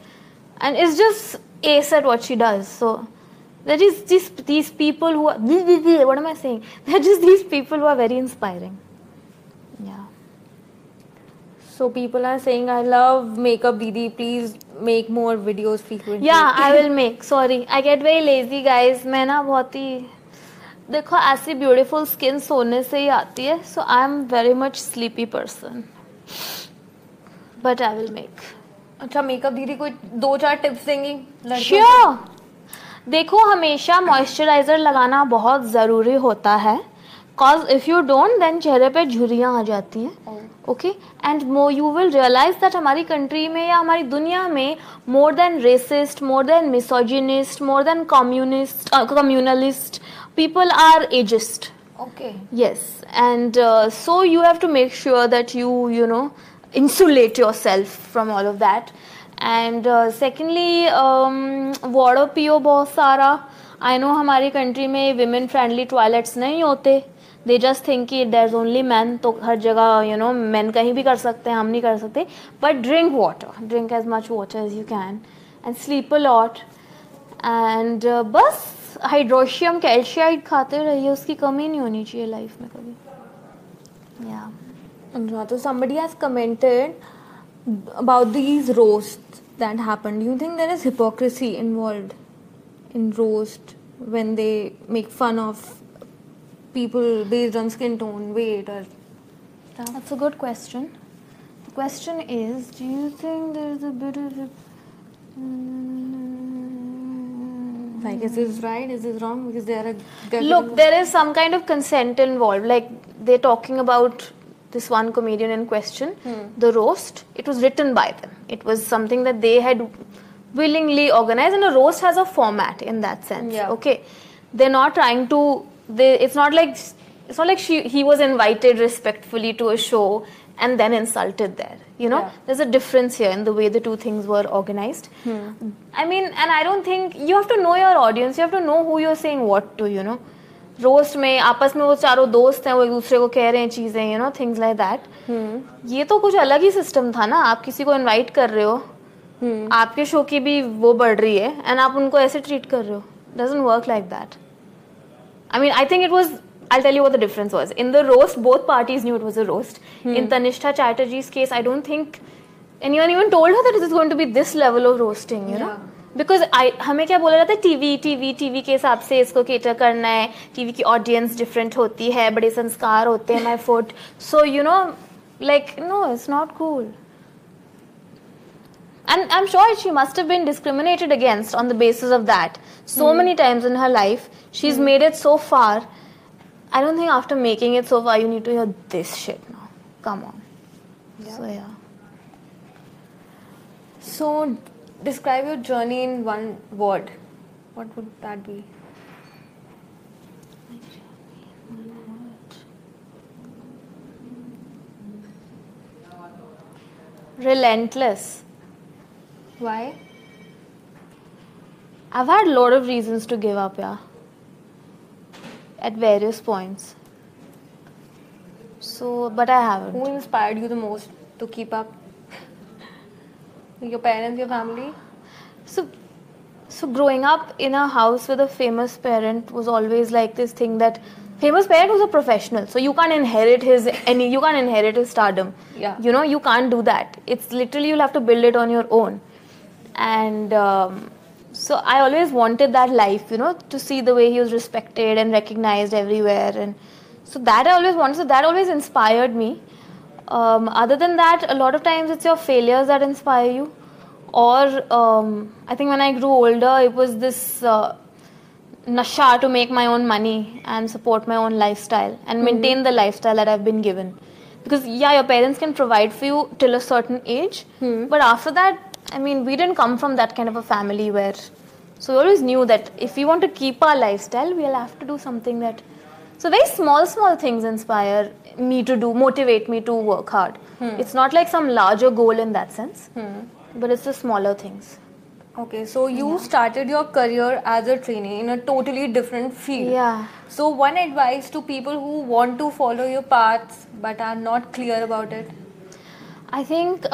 And is just ace at what she does. So there is these people who are, what am I saying? They're just these people who are very inspiring. Yeah. So people are saying, I love Makeup Didi, please make more videos frequently. Yeah, I will make. Sorry, I get very lazy, guys. मैं ना बहुत ही देखो ऐसी beautiful skin सोने से ही आती है. So I am very much sleepy person. But I will make. अच्छा, मेकअप दीदी कोई 2-4 टिप्स देंगी? Sure. देखो हमेशा मॉइस्चराइजर लगाना बहुत ज़रूरी होता है. Cause if you don't, then चेहरे पे झुर्रियाँ आ जाती हैं. Okay, and more you will realize that हमारी country में या हमारी दुनिया में more than racist, more than misogynist, more than communalist people are ageist. Okay. Yes, and so you have to make sure that you know insulate yourself from all of that. And secondly, water पियो बहुत सारा. I know हमारी country में women friendly toilets नहीं होते. they just think कि there's only men, तो हर जगह men कहीं भी कर सकते हैं, हम नहीं कर सकते. But drink water, drink as much water as you can, and sleep a lot, and बस हाइड्रोशियम कैल्शियाइड खाते रहिए, उसकी कमी नहीं होनी चाहिए लाइफ में कभी. Yeah. So somebody has commented about these roasts that happened. Do you think there is hypocrisy involved in roast when they make fun of people based on skin tone, weight, or stuff? That's a good question. The question is, do you think there's a bit of like, is this right? Is this wrong? Because look, there is some kind of consent involved. Like, they're talking about this one comedian in question, the roast. It was written by them. It was something that they had willingly organized, and a roast has a format in that sense. Yeah. Okay, they're not trying to. It's not like he was invited respectfully to a show and then insulted there. Yeah. There's a difference here in the way the two things were organized. I mean, and I don't think you have to know your audience. You have to know who you're saying what to. Roast में आपस में वो चारों दोस्त हैं, वो एक दूसरे को कह रहे हैं चीजें, थिंग्स लाइक दैट. ये तो कुछ अलग ही सिस्टम था ना. आप किसी को इनवाइट कर रहे हो, आपके शो की भी वो बढ़ रही है, एंड आप उनको ऐसे ट्रीट कर रहे हो. Doesn't work like that. I mean, I think it was, I'll tell you what the difference was. In the roast, both parties knew it was a roast. In Tanisha Chatterjee's case, I don't think anyone even told her that it is going to be this level of roasting, you know. Because हमें क्या बोला जाता है, TV के हिसाब से इसको cater करना है, टीवी की audience different होती है, बड़े संस्कार होते हैं, my foot. So, like, no, it's not cool. And I'm sure she must have been discriminated against on the basis of that. So many times in her life, she's made it so far. I don't think after making it so far, you need to hear this shit now. Come on. Yeah. So, yeah. So, describe your journey in one word. What would that be? Relentless. Why? I've had a lot of reasons to give up, yeah. At various points. So, but I haven't. Who inspired you the most to keep up? Your parents, your family? So growing up in a house with a famous parent was always like this thing that famous parent was a professional, so you can't inherit his stardom. Yeah. You can't do that. It's literally you'll have to build it on your own. And so I always wanted that life, to see the way he was respected and recognized everywhere, and so that I always wanted. So that always inspired me. Other than that, a lot of times it's your failures that inspire you. Or I think when I grew older, it was this nasha to make my own money and support my own lifestyle and maintain the lifestyle that I've been given. Because your parents can provide for you till a certain age, but after that, I mean, we didn't come from that kind of a family where... So we always knew that if we want to keep our lifestyle, we'll have to do something that... So very small things inspire me to do, motivate me to work hard. It's not like some larger goal in that sense, but it's the smaller things. Okay, so you started your career as a trainee in a totally different field. Yeah. So one advice to people who want to follow your paths but are not clear about it? I think...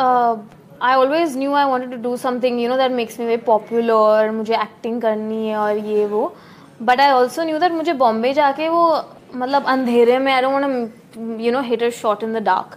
I always knew I wanted to do something, that makes me very popular, मुझे acting करनी है और ये वो. But I also knew that मुझे बॉम्बे जाके वो मतलब अंधेरे में I don't want to, hit a shot in the dark.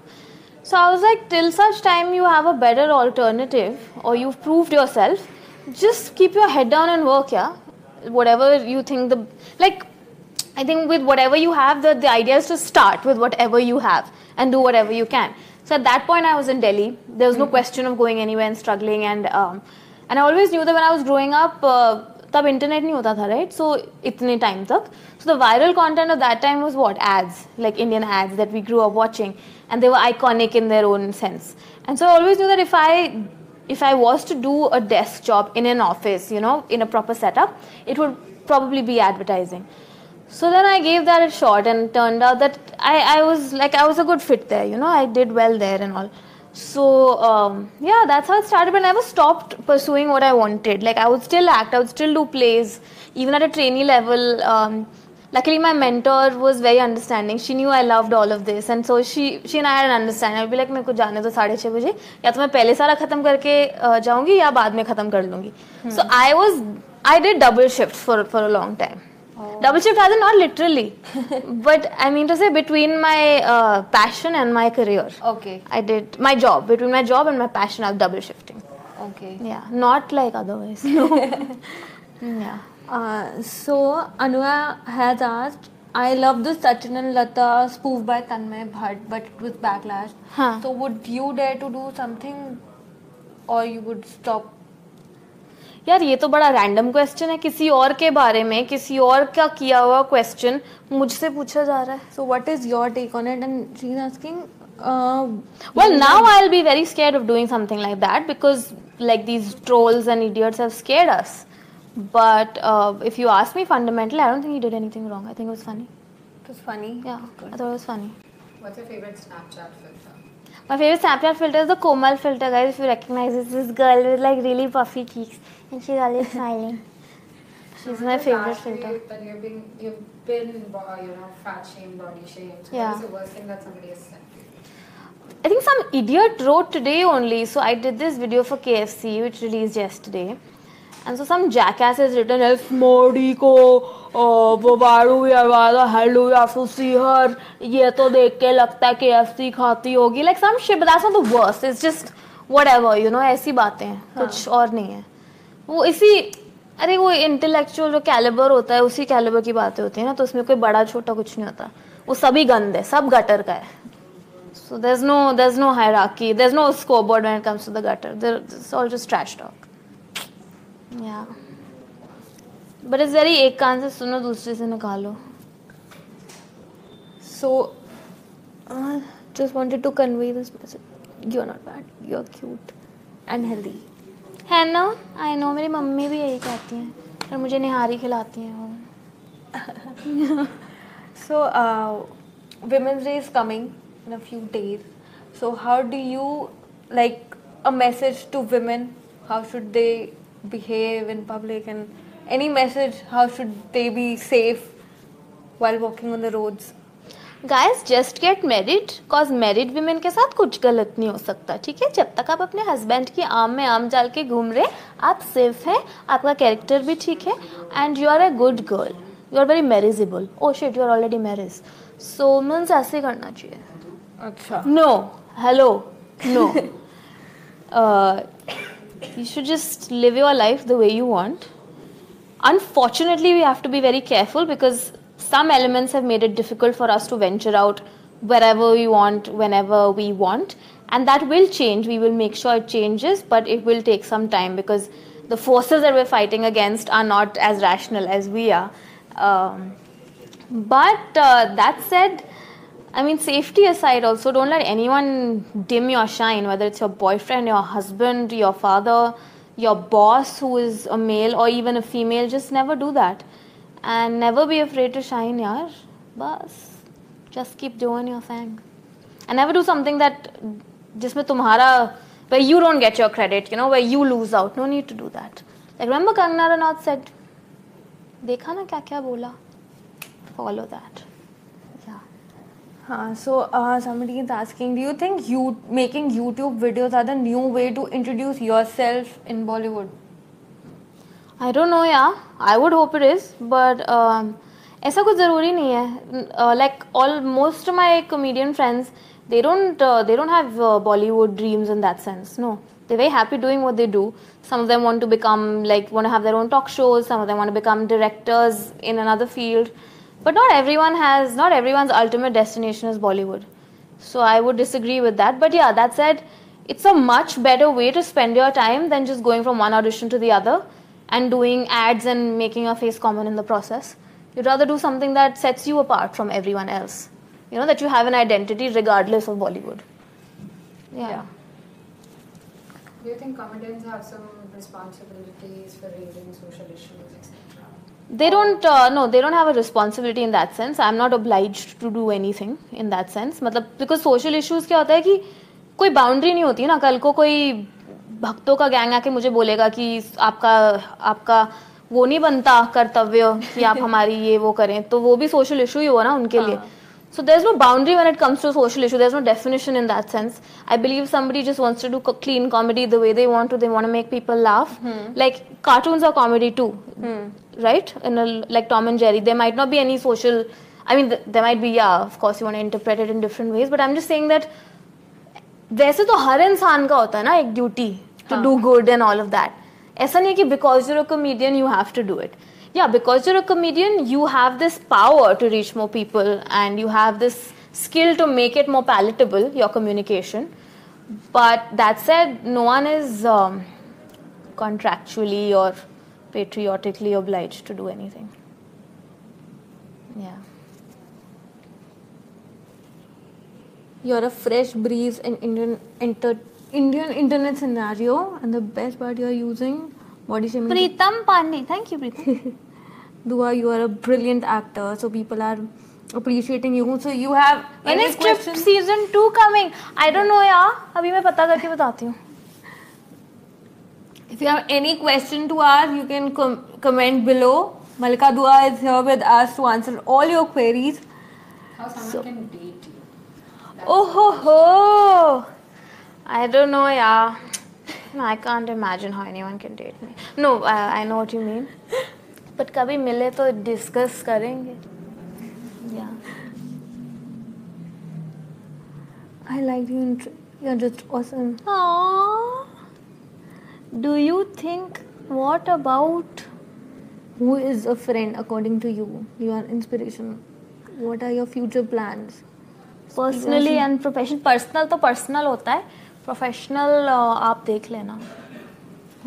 So I was like, till such time you have a better alternative or you've proved yourself, just keep your head down and work, yeah. Whatever you think I think with whatever you have, the idea is to start with whatever you have and do whatever you can. So at that point I was in Delhi. There was no question of going anywhere and struggling, and I always knew that when I was growing up, तब internet नहीं होता था, right? So इतने time तक. So the viral content of that time was what? Ads, like Indian ads that we grew up watching, and they were iconic in their own sense. And so I always knew that if I was to do a desk job in an office, in a proper setup, it would probably be advertising. So then I gave that a shot, and turned out that I was a good fit there, I did well there and all. So that's how it started, but I never stopped pursuing what I wanted. Like I would still act, I would still do plays, even at a trainee level. Luckily, my mentor was very understanding. She knew I loved all of this, and so she and I had an understanding. I'd be like, मेरे को जाने दो 6:30 बजे, या तो मैं पहले सारा खत्म करके जाऊंगी या बाद में खत्म कर लूंगी. So I did double shifts for a long time. Double shift as in not literally, but I mean to say between my passion and my career. Okay. I did my job, between my job and my passion. I was double shifting. Okay. Yeah, not like otherwise. No. Yeah. So Anuya has asked, I love the Sachin and Lata spoof by Tanmay Bhatt, but it was backlash. So would you dare to do something, or you would stop? यार ये तो बड़ा random question है. किसी और के बारे में किसी और का किया हुआ क्वेश्चन मुझसे पूछा जा रहा है. So what is your take on it? And she's asking, well, now I'll be very scared of doing something like that because like these trolls and idiots have scared us. But if you ask me fundamentally, I don't think he did anything wrong. I think it was funny. It was funny? Yeah, good. I thought it was funny. What's your favorite Snapchat filter? My favorite Snapchat filter is the Komal filter, guys. If you recognize, it's this girl with like really puffy cheeks and she's always smiling. She's my favorite filter. That you've been fat shamed, body shamed. So Yeah. what is the worst thing that somebody has said to you? I think some idiot wrote today only. So I did this video for KFC, which released yesterday. And so some jackass has written, if Modi ko why do we have hell do we have to see her? ये तो देख के लगता है KFC खाती होगी. Like some shit, but that's not the worst. It's just whatever, ऐसी बातें हैं. कुछ और नहीं है. वो इसी अरे वो इंटेलेक्चुअल जो कैलिबर होता है उसी कैलिबर की बातें होती है ना, तो उसमें कोई बड़ा छोटा कुछ नहीं होता. वो सभी गंद है, सब गटर का है. So there's no hierarchy. There's no scoreboard when it comes to the gutter. It's all just trash talk. Yeah. But it's very एक कान से सुनो दूसरे से निकालो. So just wanted to convey this message. You're not bad. You're cute and healthy. है ना? I know. मेरी mummy भी यही कहती हैं और मुझे निहारी खिलाती हैं वो. So Women's Day is coming in a few days. So how do you like a message to women? How should they behave in public, and any message? How should they be safe while walking on the roads? Guys, just get married, cause married women के साथ कुछ गलत नहीं हो सकता. ठीक है, जब तक आप अपने हस्बैंड की आम में आम डाल के घूम रहे, आप सेफ हैं, आपका कैरेक्टर भी ठीक है, and you are a good girl. You are very marriageable. Oh shit, you are already married. So means ऐसे करना चाहिए. अच्छा. No, hello, no. You should just live your life the way you want. Unfortunately, we have to be very careful because some elements have made it difficult for us to venture out wherever we want, whenever we want. And that will change. We will make sure it changes, but it will take some time because the forces that we're fighting against are not as rational as we are. But that said, I mean, safety aside also, don't let anyone dim your shine, whether it's your boyfriend, your husband, your father, your boss who is a male or even a female. Just never do that. And never be afraid to shine, yaar. Bas. Just keep doing your thing. And never do something that, jisme tumhara, where you don't get your credit, where you lose out. No need to do that. Like, remember Kangana Ranaut said, Dekha na kya kya bola? Follow that. So somebody is asking, do you think making YouTube videos are the new way to introduce yourself in Bollywood? I don't know, yeah. I would hope it is, but ऐसा कुछ ज़रूरी नहीं है. Like most of my comedian friends, they don't have Bollywood dreams in that sense. No, they're very happy doing what they do. Some of them want to want to have their own talk shows. Some of them want to become directors in another field. But not everyone's ultimate destination is Bollywood. So I would disagree with that. But yeah, that said, it's a much better way to spend your time than just going from one audition to the other and doing ads and making your face common in the process. You'd rather do something that sets you apart from everyone else. That you have an identity regardless of Bollywood. Yeah. Do you think comedians have some responsibilities for raising social issues, etc.? They don't have a responsibility in that sense. I'm not obliged to do anything in that sense. Because social issues क्या होता है कि कोई boundary नहीं होती ना. कल को कोई भक्तों का गैंग आके मुझे बोलेगा कि आपका वो नहीं बनता कर्तव्य कि आप हमारी ये वो करें, तो वो भी सोशल इशू ही हुआ ना उनके लिए. So there's no boundary when it comes to social issue. There's no definition in that sense. I believe somebody just wants to do clean comedy the way they want to. They want to make people laugh. Like cartoons are comedy too, right? Like Tom and Jerry, there might not be any social. I mean, there might be, yeah. Of course, you want to interpret it in different ways. But I'm just saying that वैसे तो हर इंसान का होता है ना एक duty to do good and all of that. ऐसा नहीं है कि because you're a comedian you have to do it. Yeah, because you're a comedian, you have this power to reach more people and you have this skill to make it more palatable, your communication. But that said, no one is contractually or patriotically obliged to do anything. Yeah. You're a fresh breeze in Indian internet scenario, and the best part you're using body shaming. Pritam Pandey, thank you, Pritam. Dua, you are a brilliant actor, so people are appreciating you. So you have when is Trip season 2 coming? I don't know यार, अभी मैं पता करके बताती हूँ. If you have any question to ask, you can comment below. Malika Dua is here with us to answer all your queries. How someone can date you? Oh ho ho! I don't know यार. I can't imagine how anyone can date me. No, I know what you mean. But कभी मिले तो discuss करेंगे. Yeah. I like you. You're just awesome. Aww. Do you think? What about? Who is a friend according to you? You are inspiration. What are your future plans? Personally and professional. Personal तो personal होता है. Professional आप देख लेना.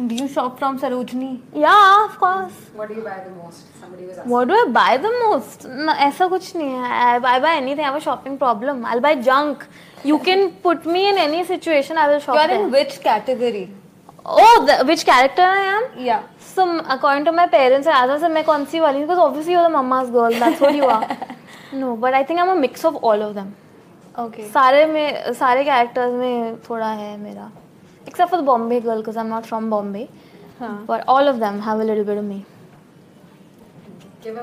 Do you shop from Sarojini? Yeah, of course. What do you buy the most? Somebody was asking. What do I buy the most? No, ऐसा कुछ नहीं है. I buy anything. I have a shopping problem. I'll buy junk. You can put me in any situation. I will shop. You are there. in which category? Oh, which character I am? Yeah. So according to my parents, I asked them, मैं कौन सी वाली? Because obviously you're the mama's girl. That's what you are. No, but I think I'm a mix of all of them. Okay. सारे characters में थोड़ा है मेरा. Except for the Bombay girl, because I'm not from Bombay. But all of them have a little bit of me. Give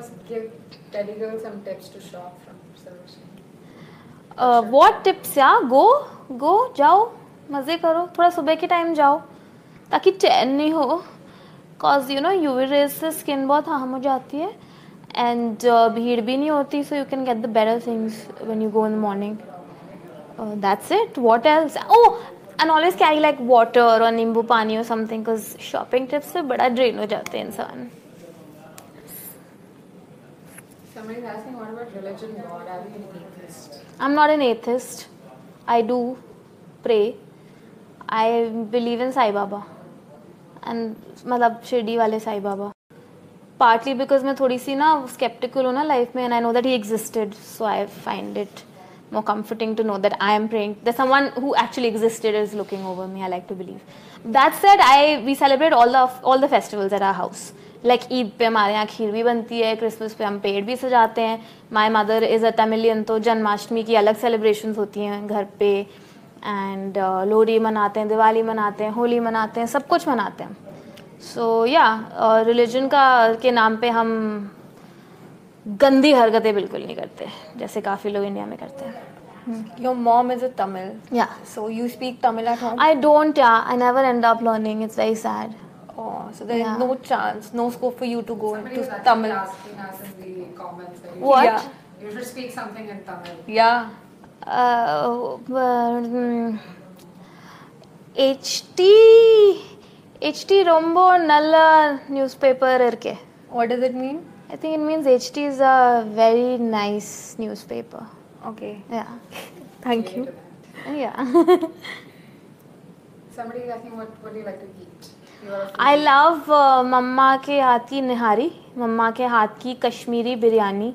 Telegirl some tips to shop from Sarojini. What tips? Yeah, go, जाओ, मजे करो. थोड़ा सुबह के time जाओ, ताकि चैन नहीं हो. Cause you know UV rays से skin बहुत harm हो जाती है, and भीड़ भी नहीं होती, so you can get the better things when you go in the morning. That's it. What else? Oh. And always carry like water or नींबू पानी or something, because shopping trips से बड़ा drain हो जाते हैं इंसान. Somebody's asking, what about religion, God? Are you an atheist? I'm not an atheist. I do pray. I believe in Sai Baba. And मतलब शिरडी वाले साई बाबा. Partly because मैं थोड़ी सी ना skeptical हूँ ना life में, and I know that he existed, so I find it more comforting to know that I am praying. There's someone who actually existed is looking over me. I like to believe. That said, we celebrate all the festivals at our house. Like Eid पे हमारे यहाँ खीर भी बनती है, Christmas पे हम पेड़ भी सजाते हैं. My mother is a Tamilian, तो जन्माष्टमी की अलग celebrations होती हैं घर पे. And लोहड़ी मनाते हैं, दिवाली मनाते हैं, होली मनाते हैं, सब कुछ मनाते हैं. So yeah, religion के नाम पे हम गंदी हरकतें बिल्कुल नहीं करते जैसे काफी लोग इंडिया में करते हैं. Your mom is a Tamil. Yeah. So you speak Tamil at home? I don't. Yeah, I never end up learning. It's very sad. Oh, so there is no chance, no scope for you to go Somebody into was Tamil. asking us in the comments that What? Yeah. you should speak something in Tamil. Yeah. HT Rombo Nalla newspaper irke. What does it mean? I think it means HT is a very nice newspaper. Okay. Yeah. Thank you. Yeah. Somebody is asking, what do you like to eat? I love मम्मा के हाथ की निहारी, मम्मा के हाथ की Kashmiri biryani.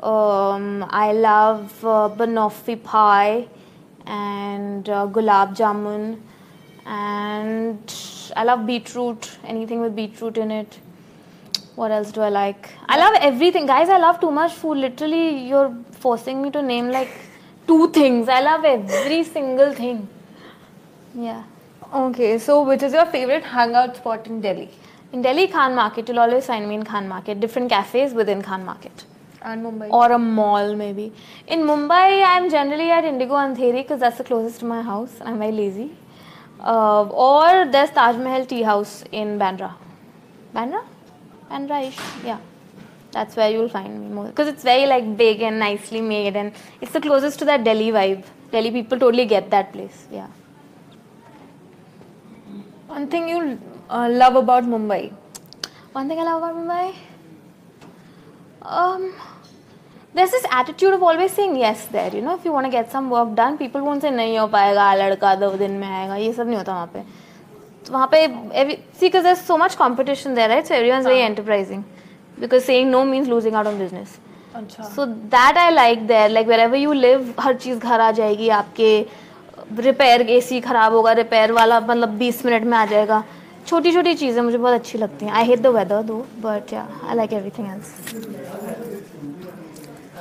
I love banoffee pie and gulab jamun, and I love beetroot, anything with beetroot in it. What else do I like? I love everything. Guys, I love too much food. Literally, you're forcing me to name like 2 things. I love every single thing. Yeah. Okay, so which is your favorite hangout spot in Delhi? In Delhi, Khan Market, you'll always find me in Khan Market, different cafes within Khan Market. And Mumbai? Or a mall maybe. In Mumbai, I'm generally at Indigo Andheri because that's the closest to my house. I'm very lazy. Or there's Taj Mahal Tea House in Bandra. Bandra? Bandra-ish, yeah. That's where you'll find me more. Because it's very like big and nicely made and it's the closest to that Delhi vibe. Delhi people totally get that place, yeah. One thing you love about Mumbai? One thing I love about Mumbai? There's this attitude of always saying yes there, you know, if you want to get some work done, people won't say nahi ho payega, ladka 2 दिन में आएगा, ये सब नहीं होता वहाँ पे. तो वहाँ पे see, because there's so much competition there, right? So everyone's very enterprising because saying no means losing out on business. अच्छा. So that I like there, like wherever you live, हर चीज़ घर आ जाएगी आपके. रिपेयर AC खराब होगा, repair वाला मतलब 20 minute में आ जाएगा. छोटी छोटी चीज़ें मुझे बहुत अच्छी लगती हैं. I hate the weather though, but yeah, I like everything else.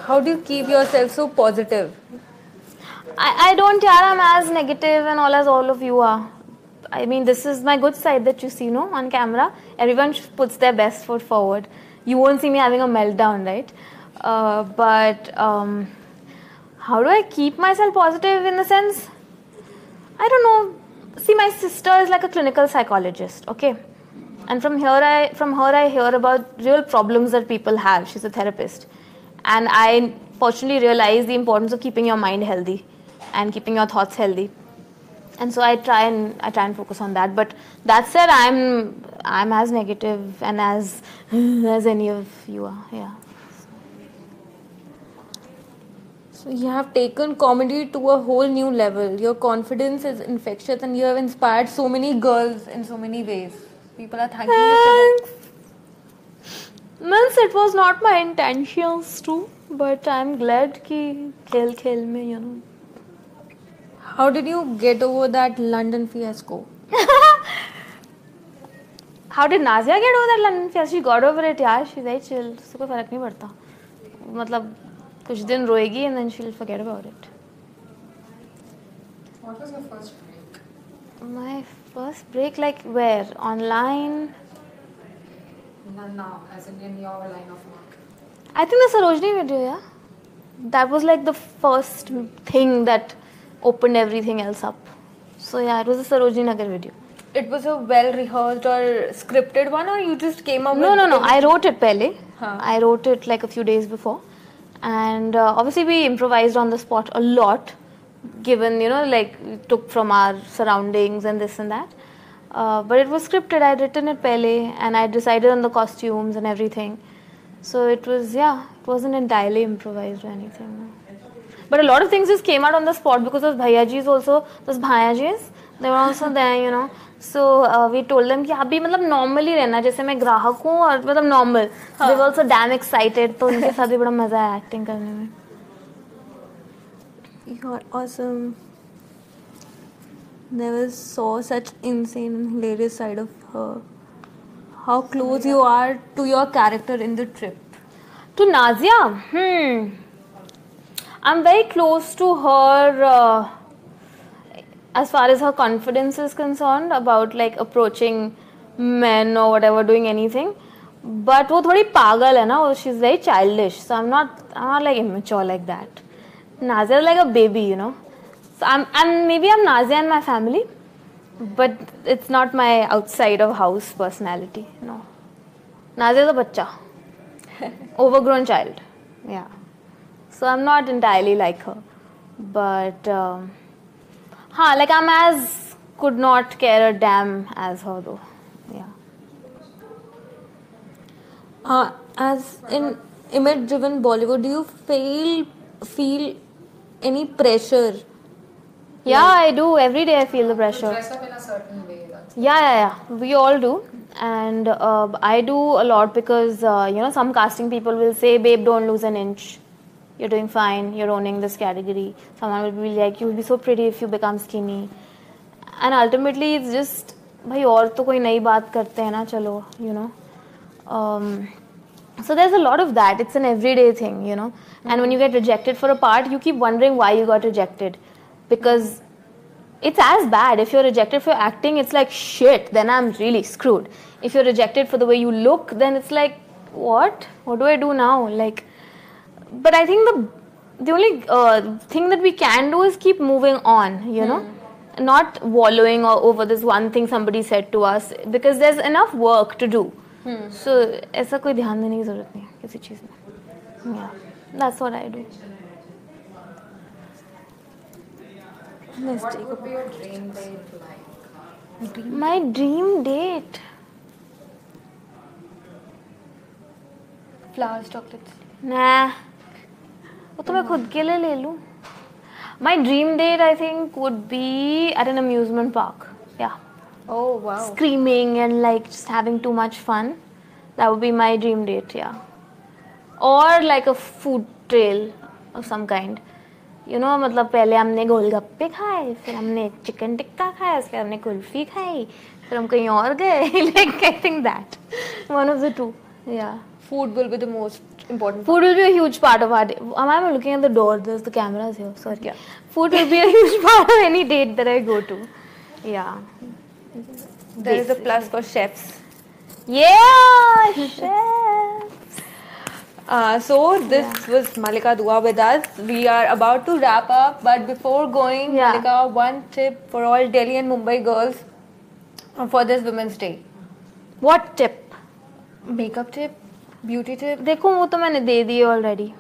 How do you keep yourself so positive? I don't, yaar, I'm as negative and all as all of you are. I mean, this is my good side that you see, no, on camera. Everyone puts their best foot forward. You won't see me having a meltdown, right? But how do I keep myself positive in the sense? I don't know. See, my sister is like a clinical psychologist, okay? And from her I hear about real problems that people have. She's a therapist. And I fortunately realized the importance of keeping your mind healthy and keeping your thoughts healthy. And so I try and focus on that. But that said, I'm as negative and as any of you are. Yeah. So you have taken comedy to a whole new level. Your confidence is infectious, and you have inspired so many girls in so many ways. People are thanking you for that. Means it was not my intentions to, but I'm glad कि खेल में, you know. How did you get over that London fiasco? How did Nazia get over that London fiasco? She got over it, यार. She's very chill. उसको कोई फर्क नहीं पड़ता. मतलब कुछ दिन रोएगी and then she'll forget about it. What was your first break? My first break, like where? Online? Now, as in your line of work. I think the Sarojini video, yeah. That was like the first thing that opened everything else up. So yeah, it was the Sarojini Nagar video. It was a well rehearsed or scripted one, or you just came up with No. I wrote it pehle. Huh. I wrote it like a few days before. And obviously we improvised on the spot a lot, given, you know, like we took from our surroundings and this and that. But it was scripted. I had written it pehle and I decided on the costumes and everything. So it was, yeah, it wasn't entirely improvised or anything. No. But a lot of things just came out on the spot because those Bhaiyajis also, those Bhaiajis, they were also there, you know. So we told them कि आप भी मतलब normally रहना, जैसे मैं ग्राहक हूँ और मतलब normal. They were also damn excited, तो उनके साथ भी बड़ा मजा आया acting करने में. You're awesome. Never saw such insane and hilarious side of her. How close you are to your character in the trip? To Nazia? I'm very close to her as far as her confidence is concerned about like approaching men or whatever, doing anything. But वो थोड़ी पागल है ना, she's very childish. So I'm not like immature like that. Nazia is like a baby, you know. So maybe I'm Nazia in my family, but it's not my outside of house personality. No, Nazia is a bachcha, overgrown child. Yeah, so I'm not entirely like her, but like I'm as could not care a damn as her though. Yeah. As in image-driven Bollywood, do you feel any pressure? Yeah, I do. Every day I feel the pressure. Dress up in a certain way. Yeah. We all do. And I do a lot because, some casting people will say, babe, don't lose an inch. You're doing fine. You're owning this category. Someone will be like, you'll be so pretty if you become skinny. And ultimately, it's just, bhai, aur to koi nayi baat karte hai na, chalo, you know. So there's a lot of that. It's an everyday thing, you know. And when you get rejected for a part, you keep wondering why you got rejected. Because it's as bad. If you're rejected for acting, it's like shit, then I'm really screwed. If you're rejected for the way you look, then it's like, what do I do now? Like, but I think the only thing that we can do is keep moving on, you know, not wallowing over this one thing somebody said to us, because there's enough work to do. So ऐसा कोई ध्यान देने की ज़रूरत नहीं है किसी चीज़ में. Yeah, that's what I do. What would be your dream date like? My dream date. Flowers, chocolates. Nah, वो तो मैं खुद के लिए ले लूँ. My dream date, I think, would be at an amusement park. Yeah. Oh wow. Screaming and like just having too much fun. That would be my dream date, yeah. Or like a food trail of some kind. You know, मतलब पहले हमने गोलगप्पे खाए, फिर हमने chicken tikka खाया, उसके बाद हमने कुल्फी खाई, फिर हम कहीं और गए. Like I think that one of the two. Yeah. Food will be the most important. Food will be a huge part of our day. I'm looking at the door. There's the cameras here. Sorry. Yeah. Food will be a huge part of any date that I go to. Yeah. There is a plus for chefs. Yeah, chefs. So this was Mallika Dua with us. We are about to wrap up, but before going, Mallika, one tip for all Delhi and Mumbai girls for this Women's Day. What tip? Makeup tip, beauty tip. देखो वो तो मैंने दे दी already.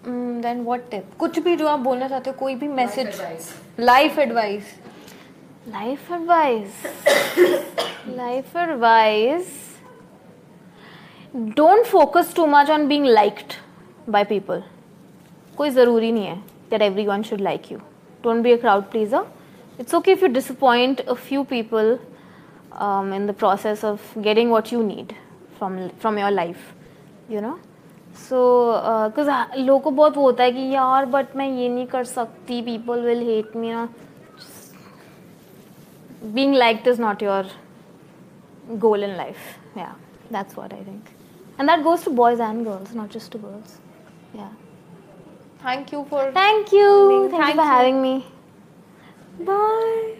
Then what tip? कुछ भी जो आप बोलना चाहते हो, कोई भी message. Life advice. Life advice. Life advice. Don't focus too much on being liked by people. कोई ज़रूरी नहीं है that everyone should like you. Don't be a crowd pleaser. It's okay if you disappoint a few people in the process of getting what you need from your life, you know. So because लोगों को बहुत वो होता है कि यार but मैं ये नहीं कर सकती, people will hate me. ना. Being liked is not your goal in life. Yeah, that's what I think. And that goes to boys and girls, not just to girls. Yeah. Thank you for... Thank you. Thank you for having me. Bye.